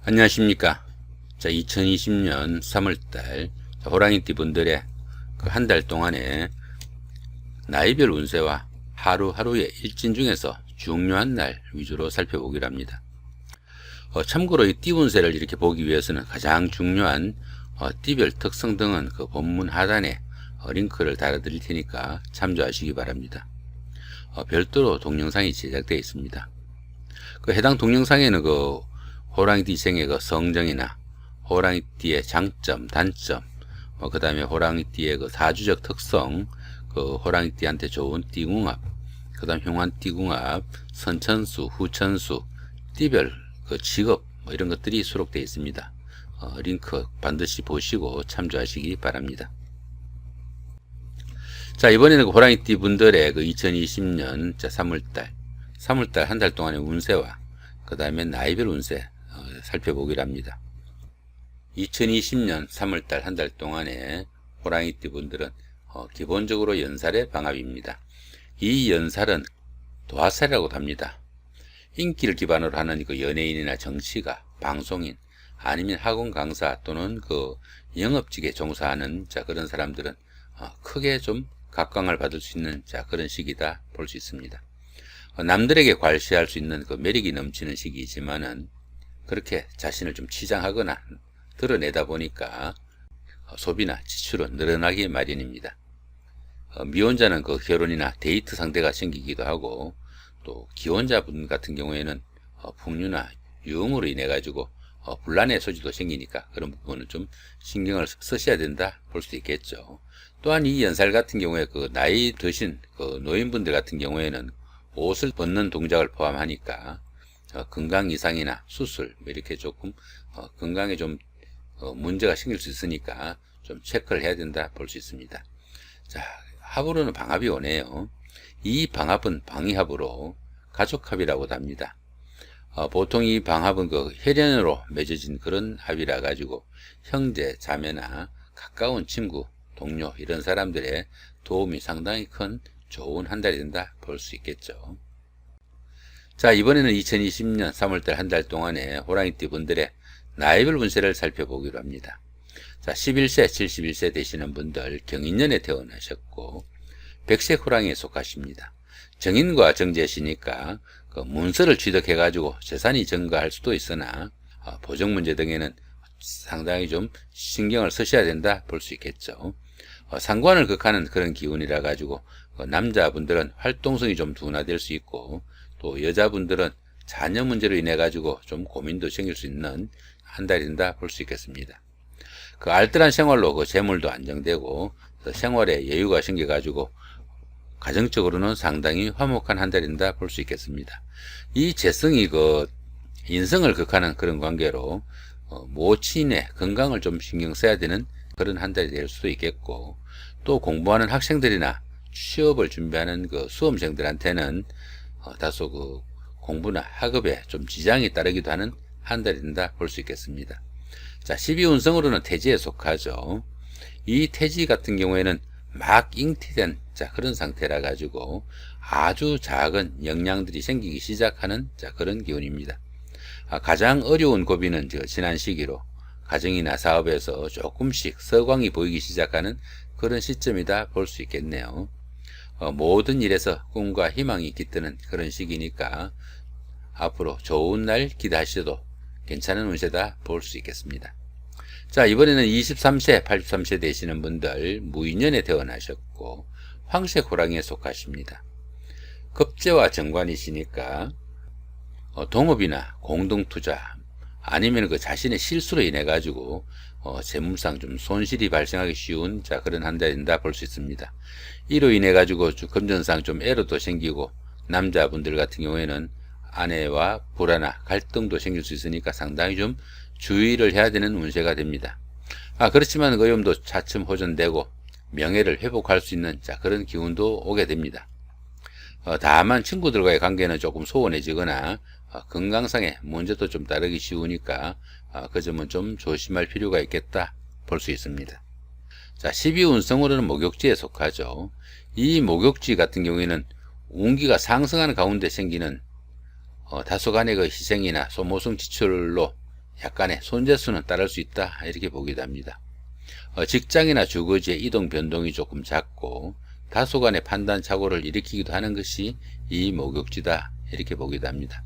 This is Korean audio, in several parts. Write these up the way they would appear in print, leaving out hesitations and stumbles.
안녕하십니까. 자, 2020년 3월달 호랑이띠 분들의 그 한 달 동안의 나이별 운세와 하루하루의 일진 중에서 중요한 날 위주로 살펴보기로 합니다. 참고로 이 띠 운세를 이렇게 보기 위해서는 가장 중요한 띠별 특성 등은 그 본문 하단에 링크를 달아드릴 테니까 참조하시기 바랍니다. 별도로 동영상이 제작되어 있습니다. 그 해당 동영상에는 그 호랑이띠생의 그 성정이나 호랑이띠의 장점, 단점, 그 다음에 호랑이띠의 그 사주적 특성, 그 호랑이띠한테 좋은 띠궁합, 그 다음 형환띠궁합, 선천수, 후천수, 띠별 그 직업 이런 것들이 수록되어 있습니다. 링크 반드시 보시고 참조하시기 바랍니다. 자, 이번에는 그 호랑이띠 분들의 그 2020년 3월달 한 달 동안의 운세와 그 다음에 나이별 운세 살펴보기로 합니다. 2020년 3월달 한 달 동안의 호랑이띠 분들은 기본적으로 연살의 방합입니다. 이 연살은 도화살이라고도 합니다. 인기를 기반으로 하는 그 연예인이나 정치가, 방송인, 아니면 학원 강사 또는 그 영업직에 종사하는 그런 사람들은 크게 좀 각광을 받을 수 있는 그런 시기다 볼 수 있습니다. 남들에게 괄시할 수 있는 그 매력이 넘치는 시기이지만은 그렇게 자신을 좀 치장하거나 드러내다 보니까 소비나 지출은 늘어나기 마련입니다. 미혼자는 그 결혼이나 데이트 상대가 생기기도 하고, 또 기혼자분 같은 경우에는 풍류나 유흥으로 인해 가지고 분란의 소지도 생기니까 그런 부분은 좀 신경을 쓰셔야 된다 볼 수 있겠죠. 또한 이 연살 같은 경우에 그 나이 드신 그 노인분들 같은 경우에는 옷을 벗는 동작을 포함하니까 건강 이상이나 수술 이렇게 조금 건강에 좀 문제가 생길 수 있으니까 좀 체크를 해야 된다 볼 수 있습니다. 자, 합으로는 방합이 오네요. 이 방합은 방위합으로 가족합이라고도 합니다. 보통 이 방합은 그 혈연으로 맺어진 그런 합이라 가지고 형제, 자매나 가까운 친구, 동료 이런 사람들의 도움이 상당히 큰 좋은 한 달이 된다 볼 수 있겠죠. 자, 이번에는 2020년 3월달 한 달 동안의 호랑이띠 분들의 나이별 운세를 살펴보기로 합니다. 자, 11세, 71세 되시는 분들 경인년에 태어나셨고 백색 호랑이에 속하십니다. 정인과 정제시니까 그 문서를 취득해 가지고 재산이 증가할 수도 있으나 보정 문제 등에는 상당히 좀 신경을 쓰셔야 된다 볼 수 있겠죠. 상관을 극하는 그런 기운이라 가지고 남자분들은 활동성이 좀 둔화될 수 있고, 또 여자분들은 자녀 문제로 인해 가지고 좀 고민도 생길 수 있는 한 달이 된다 볼 수 있겠습니다. 그 알뜰한 생활로 그 재물도 안정되고 생활에 여유가 생겨 가지고 가정적으로는 상당히 화목한 한 달이 된다 볼 수 있겠습니다. 이 재성이 그 인성을 극하는 그런 관계로 모친의 건강을 좀 신경 써야 되는 그런 한 달이 될 수도 있겠고, 또 공부하는 학생들이나 취업을 준비하는 그 수험생들한테는 다소 그 공부나 학업에 좀 지장이 따르기도 하는 한 달이 된다 볼 수 있겠습니다. 자, 12운성으로는 태지에 속하죠. 이 태지 같은 경우에는 막 잉태된 그런 상태라 가지고 아주 작은 영향들이 생기기 시작하는 그런 기운입니다. 가장 어려운 고비는 지난 시기로 가정이나 사업에서 조금씩 서광이 보이기 시작하는 그런 시점이다 볼 수 있겠네요. 모든 일에서 꿈과 희망이 깃드는 그런 시기니까 앞으로 좋은 날 기대하셔도 괜찮은 운세다 볼 수 있겠습니다. 자, 이번에는 23세, 83세 되시는 분들 무인년에 태어나셨고 황색 호랑이에 속하십니다. 급제와 정관이시니까 동업이나 공동투자 아니면 그 자신의 실수로 인해 가지고 재물상 좀 손실이 발생하기 쉬운 그런 한 달이 된다 볼 수 있습니다. 이로 인해 가지고 금전상 좀 애로도 생기고, 남자분들 같은 경우에는 아내와 불화나 갈등도 생길 수 있으니까 상당히 좀 주의를 해야 되는 운세가 됩니다. 그렇지만 의욕도 차츰 호전되고 명예를 회복할 수 있는 그런 기운도 오게 됩니다. 다만 친구들과의 관계는 조금 소원해지거나 건강상의 문제도 좀 따르기 쉬우니까 그 점은 좀 조심할 필요가 있겠다 볼 수 있습니다. 자, 12운성으로는 목욕지에 속하죠. 이 목욕지 같은 경우에는 운기가 상승하는 가운데 생기는 다소간의 그 희생이나 소모성 지출로 약간의 손재수는 따를 수 있다 이렇게 보기도 합니다. 직장이나 주거지의 이동 변동이 조금 작고 다소간의 판단착오를 일으키기도 하는 것이 이 목욕지다 이렇게 보기도 합니다.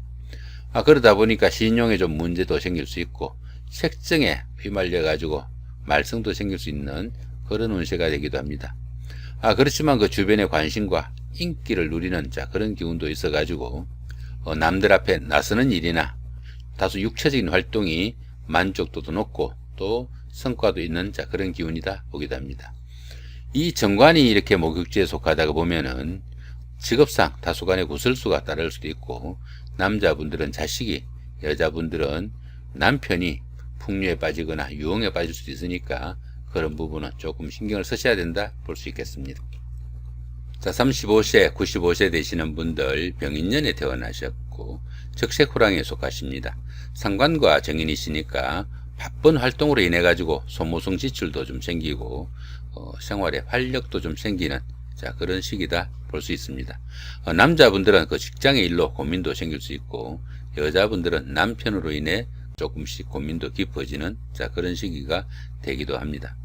그러다 보니까 신용에 좀 문제도 생길 수 있고 색정에 휘말려 가지고 말썽도 생길 수 있는 그런 운세가 되기도 합니다. 그렇지만 그 주변의 관심과 인기를 누리는 그런 기운도 있어 가지고 남들 앞에 나서는 일이나 다소 육체적인 활동이 만족도도 높고 또 성과도 있는 그런 기운이다 보기도 합니다. 이 정관이 이렇게 목욕지에 속하다가 보면은 직업상 다소간의 구설수가 따를 수도 있고, 남자분들은 자식이, 여자분들은 남편이 풍류에 빠지거나 유흥에 빠질 수도 있으니까 그런 부분은 조금 신경을 쓰셔야 된다 볼 수 있겠습니다. 자, 35세, 95세 되시는 분들 병인년에 태어나셨고 적색호랑이에 속하십니다. 상관과 정인이시니까 바쁜 활동으로 인해 가지고 소모성 지출도 좀 생기고 생활에 활력도 좀 생기는 그런 시기다 볼 수 있습니다. 남자분들은 그 직장의 일로 고민도 생길 수 있고, 여자분들은 남편으로 인해 조금씩 고민도 깊어지는 그런 시기가 되기도 합니다.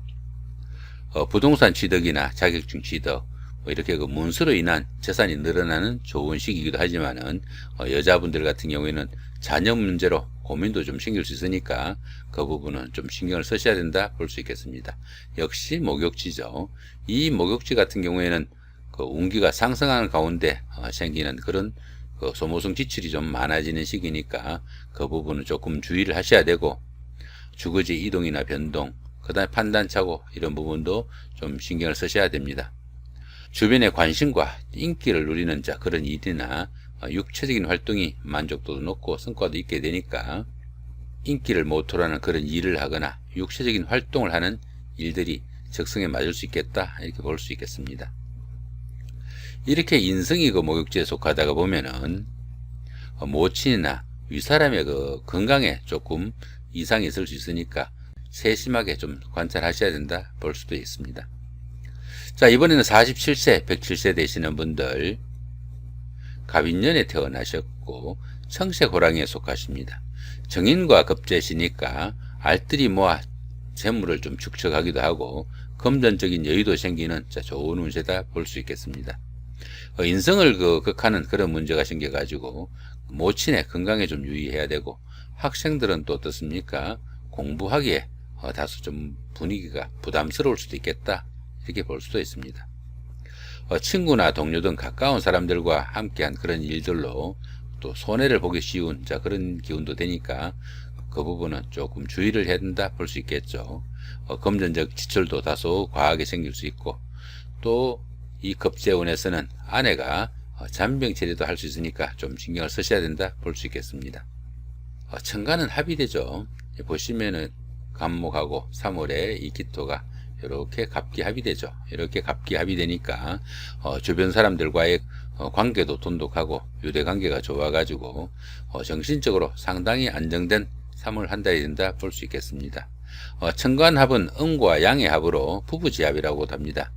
부동산 취득이나 자격증 취득, 이렇게 그 문서로 인한 재산이 늘어나는 좋은 시기이기도 하지만은 여자분들 같은 경우에는 자녀 문제로 고민도 좀 생길 수 있으니까 그 부분은 좀 신경을 쓰셔야 된다 볼 수 있겠습니다. 역시 목욕지죠. 이 목욕지 같은 경우에는 그 운기가 상승하는 가운데 생기는 그런 그 소모성 지출이 좀 많아지는 시기니까 그 부분은 조금 주의를 하셔야 되고, 주거지 이동이나 변동, 그 다음에 판단착오 이런 부분도 좀 신경을 쓰셔야 됩니다. 주변의 관심과 인기를 누리는 그런 일이나 육체적인 활동이 만족도도 높고 성과도 있게 되니까 인기를 모토로 하는 그런 일을 하거나 육체적인 활동을 하는 일들이 적성에 맞을 수 있겠다 이렇게 볼 수 있겠습니다. 이렇게 인성이 그 목욕지에 속하다가 보면은 모친이나 윗사람의 그 건강에 조금 이상이 있을 수 있으니까 세심하게 좀 관찰하셔야 된다 볼 수도 있습니다. 자, 이번에는 47세, 107세 되시는 분들 갑인년에 태어나셨고 청색호랑이에 속하십니다. 정인과 급제시니까 알뜰히 모아 재물을 좀 축적하기도 하고 금전적인 여유도 생기는 좋은 운세다 볼 수 있겠습니다. 인성을 극하는 그런 문제가 생겨가지고 모친의 건강에 좀 유의해야 되고, 학생들은 또 어떻습니까? 공부하기에 다소 좀 분위기가 부담스러울 수도 있겠다 이렇게 볼 수도 있습니다. 친구나 동료 등 가까운 사람들과 함께한 그런 일들로 또 손해를 보기 쉬운 그런 기운도 되니까 그 부분은 조금 주의를 해야 된다 볼 수 있겠죠. 금전적 지출도 다소 과하게 생길 수 있고, 또 이 급제운에서는 아내가 잔병 처리도 할 수 있으니까 좀 신경을 쓰셔야 된다 볼 수 있겠습니다. 천간은 합의되죠. 보시면은 간목하고 3월에 이 기토가 이렇게 갑기합이 되죠. 이렇게 갑기합이 되니까 주변 사람들과의 관계도 돈독하고 유대관계가 좋아가지고 정신적으로 상당히 안정된 3월 한 달이 된다 볼 수 있겠습니다. 천간합은 음과 양의 합으로 부부지합이라고 합니다.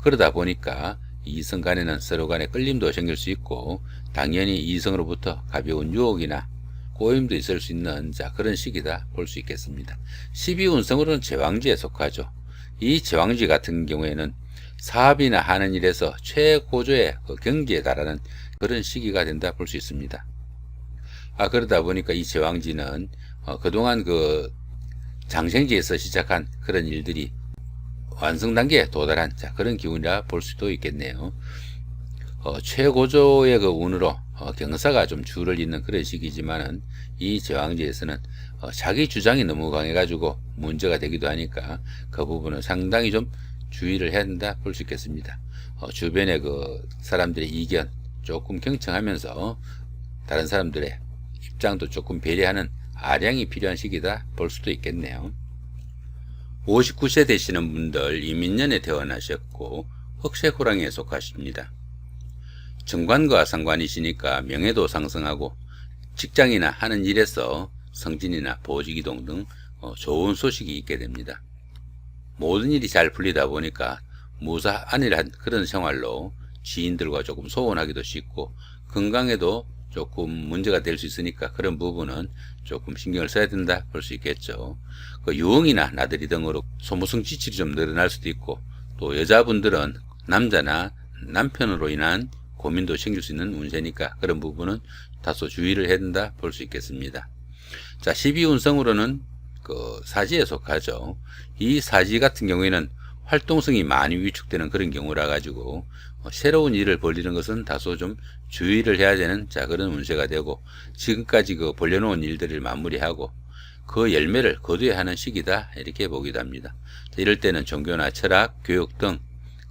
그러다 보니까 이성 간에는 서로 간에 끌림도 생길 수 있고, 당연히 이성으로부터 가벼운 유혹이나 꼬임도 있을 수 있는 그런 시기다 볼 수 있겠습니다. 12운성으로는 제왕지에 속하죠. 이 제왕지 같은 경우에는 사업이나 하는 일에서 최고조의 경지에 달하는 그런 시기가 된다 볼 수 있습니다. 그러다 보니까 이 제왕지는 그동안 장생지에서 시작한 그런 일들이 완성 단계에 도달한 그런 기운이라 볼 수도 있겠네요. 최고조의 운으로 경사가 좀 줄을 잇는 그런 시기지만은 이 제왕지에서는 자기 주장이 너무 강해가지고 문제가 되기도 하니까 그 부분은 상당히 좀 주의를 해야 된다 볼 수 있겠습니다. 주변의 사람들의 이견 조금 경청하면서 다른 사람들의 입장도 조금 배려하는 아량이 필요한 시기다 볼 수도 있겠네요. 59세 되시는 분들 이민년에 태어나셨고 흑색호랑이에 속하십니다. 정관과 상관이시니까 명예도 상승하고 직장이나 하는 일에서 승진이나 보직이동 등 좋은 소식이 있게 됩니다. 모든 일이 잘 풀리다 보니까 무사안일한 그런 생활로 지인들과 조금 소원하기도 쉽고 건강에도 조금 문제가 될 수 있으니까 그런 부분은 조금 신경을 써야 된다 볼 수 있겠죠. 그 유흥이나 나들이 등으로 소모성 지출이 좀 늘어날 수도 있고, 또 여자분들은 남자나 남편으로 인한 고민도 생길 수 있는 운세니까 그런 부분은 다소 주의를 해야 된다 볼 수 있겠습니다. 자, 12운성으로는 그 사지에 속하죠. 이 사지 같은 경우에는 활동성이 많이 위축되는 그런 경우라 가지고 새로운 일을 벌이는 것은 다소 좀 주의를 해야 되는 그런 운세가 되고, 지금까지 그 벌려놓은 일들을 마무리하고 그 열매를 거두어야 하는 시기다 이렇게 보기도 합니다. 이럴 때는 종교나 철학, 교육 등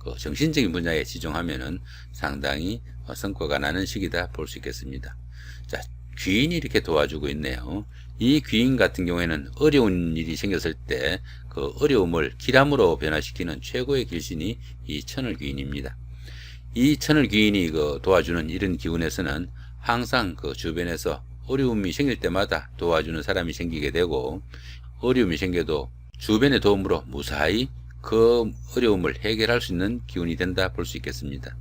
그 정신적인 분야에 지정하면은 상당히 성과가 나는 시기다 볼 수 있겠습니다. 자, 귀인이 이렇게 도와주고 있네요. 이 귀인 같은 경우에는 어려운 일이 생겼을 때 그 어려움을 기람으로 변화시키는 최고의 길신이 이 천을 귀인입니다. 이 천을 귀인이 그 도와주는 이런 기운에서는 항상 그 주변에서 어려움이 생길 때마다 도와주는 사람이 생기게 되고, 어려움이 생겨도 주변의 도움으로 무사히 그 어려움을 해결할 수 있는 기운이 된다 볼 수 있겠습니다.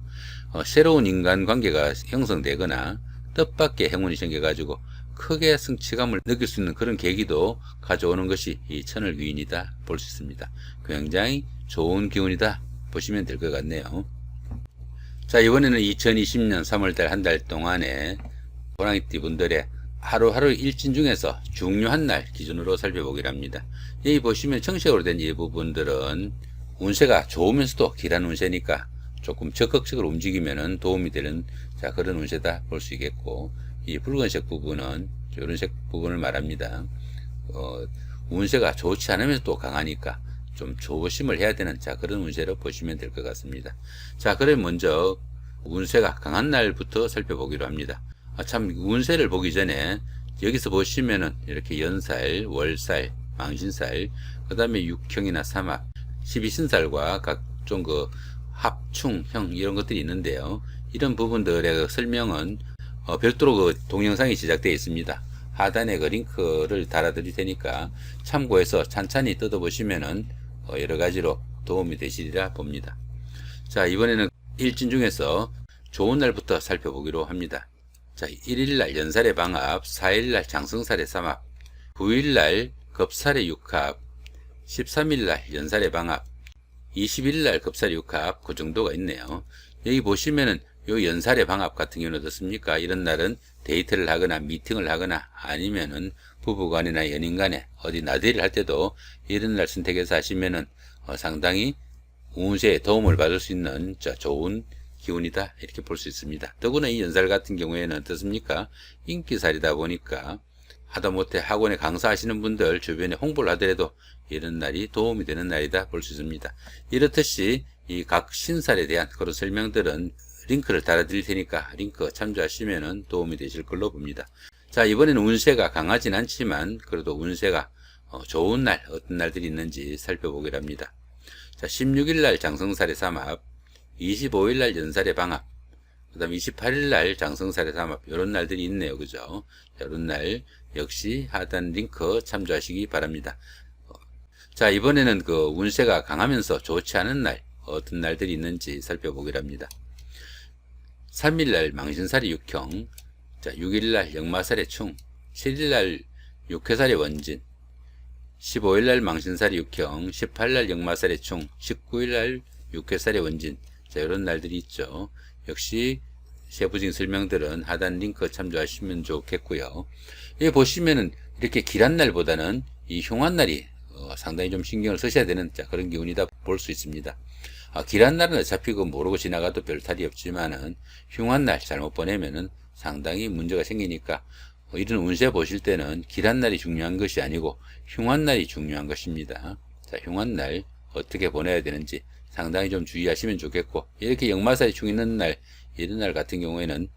새로운 인간관계가 형성되거나 뜻밖의 행운이 생겨가지고 크게 성취감을 느낄 수 있는 그런 계기도 가져오는 것이 이 천을 귀인이다 볼 수 있습니다. 굉장히 좋은 기운이다 보시면 될 것 같네요. 자, 이번에는 2020년 3월달 한 달 동안에 호랑이띠 분들의 하루하루 일진 중에서 중요한 날 기준으로 살펴보기로 합니다. 여기 보시면 정식으로 된 이 부분들은 운세가 좋으면서도 길한 운세니까 조금 적극적으로 움직이면 도움이 되는 그런 운세다 볼 수 있겠고, 이 붉은색 부분은 이런 색 부분을 말합니다. 운세가 좋지 않으면서 또 강하니까 좀 조심을 해야 되는 그런 운세로 보시면 될 것 같습니다. 자, 그럼 먼저 운세가 강한 날부터 살펴보기로 합니다. 참 운세를 보기 전에 여기서 보시면은 이렇게 연살, 월살, 망신살, 그 다음에 육형이나 삼합, 12신살과 각종 그 합충형 이런 것들이 있는데요. 이런 부분들의 그 설명은 별도로 그 동영상이 제작되어 있습니다. 하단에 그 링크를 달아드릴 테니까 참고해서 찬찬히 뜯어보시면은 여러 가지로 도움이 되시리라 봅니다. 자, 이번에는 일진 중에서 좋은 날부터 살펴보기로 합니다. 자, 1일날 연살의 방합, 4일날 장성살의 삼합, 9일날 겁살의 육합, 13일날 연살의 방합, 20일날 겁살의 육합, 그 정도가 있네요. 여기 보시면은 요 연살의 방합 같은 경우는 어떻습니까? 이런 날은 데이트를 하거나 미팅을 하거나 아니면은 부부간이나 연인간에 어디 나들이를 할 때도 이런 날 선택해서 하시면은 상당히 운세에 도움을 받을 수 있는 좋은 기운이다 이렇게 볼 수 있습니다. 더구나 이 연살 같은 경우에는 어떻습니까? 인기살이다 보니까 하다못해 학원에 강사하시는 분들 주변에 홍보를 하더라도 이런 날이 도움이 되는 날이다 볼 수 있습니다. 이렇듯이 이 각 신살에 대한 그런 설명들은 링크를 달아드릴 테니까 링크 참조하시면 도움이 되실 걸로 봅니다. 자, 이번에는 운세가 강하진 않지만 그래도 운세가 좋은 날 어떤 날들이 있는지 살펴보기로 합니다. 자, 16일날 장성살의 삼합, 25일날 연살의 방합, 그 다음 28일날 장성살의 삼합, 이런 날들이 있네요. 그죠? 이런 날 역시 하단 링크 참조하시기 바랍니다. 자, 이번에는 그 운세가 강하면서 좋지 않은 날 어떤 날들이 있는지 살펴보기로 합니다. 3일날 망신살의 육형, 자, 6일날 역마살의 충, 7일날 육회살의 원진, 15일날 망신살의 육형, 18일날 역마살의 충, 19일날 육회살의 원진. 자, 이런 날들이 있죠. 역시 세부적인 설명들은 하단 링크 참조하시면 좋겠고요. 여기 보시면은 이렇게 길한 날보다는 이 흉한 날이 상당히 좀 신경을 쓰셔야 되는 그런 기운이다 볼 수 있습니다. 길한 날은 어차피 그 모르고 지나가도 별 탈이 없지만은 흉한 날 잘못 보내면은 상당히 문제가 생기니까 이런 운세 보실 때는 길한 날이 중요한 것이 아니고 흉한 날이 중요한 것입니다. 자, 흉한 날 어떻게 보내야 되는지 상당히 좀 주의하시면 좋겠고, 이렇게 역마살이 충 있는 날, 이런 날 같은 경우에는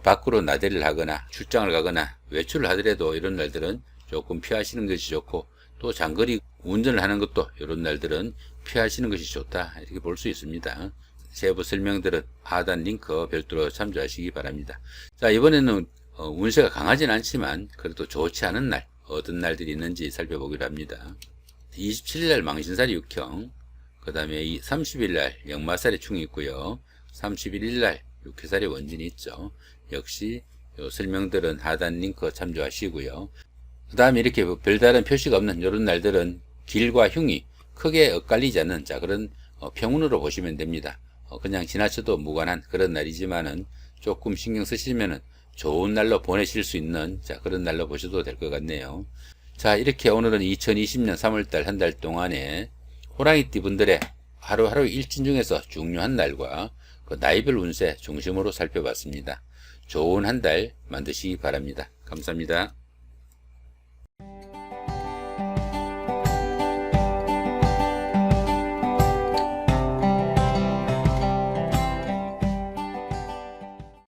밖으로 나들이를 하거나 출장을 가거나 외출을 하더라도 이런 날들은 조금 피하시는 것이 좋고, 또 장거리 운전을 하는 것도 이런 날들은 피하시는 것이 좋다 이렇게 볼 수 있습니다. 세부 설명들은 하단 링크 별도로 참조하시기 바랍니다. 자, 이번에는 운세가 강하진 않지만 그래도 좋지 않은 날 어떤 날들이 있는지 살펴보기로 합니다. 27일날 망신살이 육형, 그 다음에 30일날 역마살의 충이 있고요. 31일날 육회살의 원진이 있죠. 역시 요 설명들은 하단 링크 참조하시고요. 그 다음에 이렇게 별다른 표시가 없는 이런 날들은 길과 흉이 크게 엇갈리지 않는 그런 평운으로 보시면 됩니다. 그냥 지나쳐도 무관한 그런 날이지만은 조금 신경 쓰시면은 좋은 날로 보내실 수 있는 그런 날로 보셔도 될 것 같네요. 자, 이렇게 오늘은 2020년 3월달 한 달 동안에 호랑이띠 분들의 하루하루 일진 중에서 중요한 날과 그 나이별 운세 중심으로 살펴봤습니다. 좋은 한 달 만드시기 바랍니다. 감사합니다.